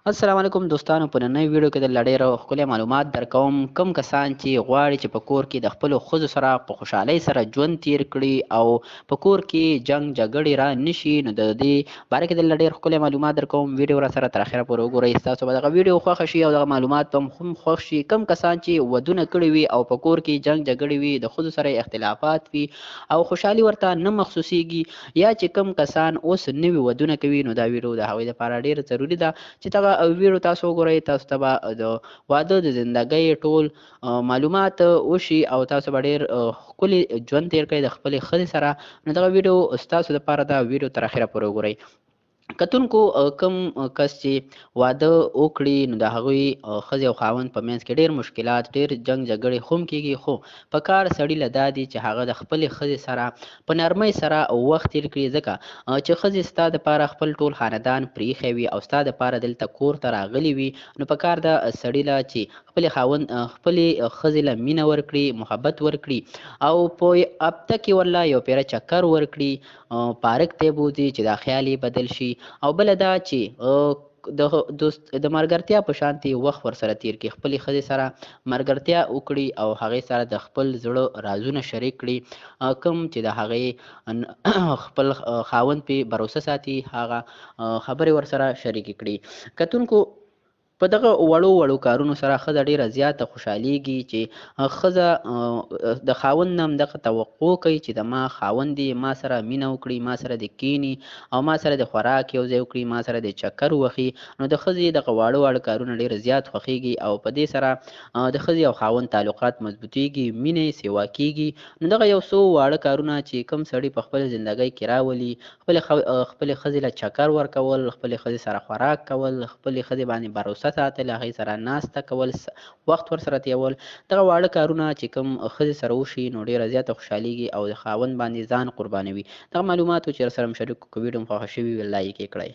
السلام علیکم دوستانو، په نننۍ ویډیو کې درله ډېر ښکلي معلومات درکوم. کوم کسان چې غواړي چې په کور کې د خپلو ښځو سره په خوشحالۍ سره ژوند تیر کړي او په کور کې جنګ جګړې را نشي، نو د دې باره کې درله ډېر ښکلي معلومات درکوم. ویډیو راسره تر اخره پورې وګورئ. ستاسو به دغه ویډیو خوښه شي او دغه معلومات به هم خوښ شي. کوم کسان چې ودونه کړي وي او په کور کې جنګ جګړې وي، د ښځو سره اختلافات وي او خوشحالي ورته نه محسوسیږي، یا چې کوم کسان اوس نوي ودونه کوي، نو دا ویډیو د هغوی لپاره ډېره ضروري ده چې دغه ویډیو تاسو وګورئ. تاسو ته به د واده د زندګۍ ټول معلومات وشي او تاسو به ډېر ښکلي ژوند تیر کړئ د خپلې ښځې سره. نو دغه ویډیو ستاسو دپاره ده. ویډیو تر اخره پورې وګورئ. کتونکو، کوم کس چې واده وکړي، نو د هغوی ښځې او خاوند په منځ کې ډېر مشکلات، ډېر جنګ جګړې هم کېږي، خو په کار سړي له دا دي چې هغه د خپلې ښځې سره په نرمۍ سره وخت تېر کړي، ځکه چې ښځې ستا دپاره خپل ټول خاندان پرېښی وي او ستا دپاره دلته کور ته راغلي وي، نو په کار ده سړي له چې خپلې ښځې له مینه ورکړي، محبت ورکړي او په هفته کې ورله یو پیره چکر ورکړي، پارک ته یې بوځي چې دا خیال یې بدل شي. او بله دا چې د ملګرتیا په شانتې وخت ورسره تیر کړي، خپلې ښځې سره ملګرتیا وکړي او هغې سره د خپل زړه رازونه شریک کړي. کوم چې د هغې خپل خاوند پې بروسه ساتي، هغه خبرې ورسره شریکې کړي. کتونکو، په دغه وړو کارونو سره ښځه ډېره زیاته خوشحالیږي چې ښځه د خاوند نه همدغه توقع کوي چې د ما خاوند دې ما سره مینه وکړي، ما سره دې کښېني او ما سره د خوراک یو ځای وکړي، ما سره د چکر ووهي. نو د ښځې دغه واړه کارونه ډېر زیات خوښیږي او په دې سره د ښځې او خاوند تعلقات مضبوطیږي، مینه یې سیوا کېږي. نو دغه یو څو واړه کارونه چې کوم سړي په خپل زندګۍ کې راولي، خپلې ښځې له چکر ورکول، خپلې ښځې سره خوراک کول، خپلې ښځې باندې بروسه ساتل، هغې سره ناسته کول، وخت ورسره تېرول، دغه واړه کارونه چې کوم ښځې سره وشي، نو ډېره زیاته خوشحالیږي او د خاوند باندې ځان قربانوي. دغه معلومات و چې راسره مو شریک کړو. که ویډیو مو خوښه شوي وي، لایک یې کړئ.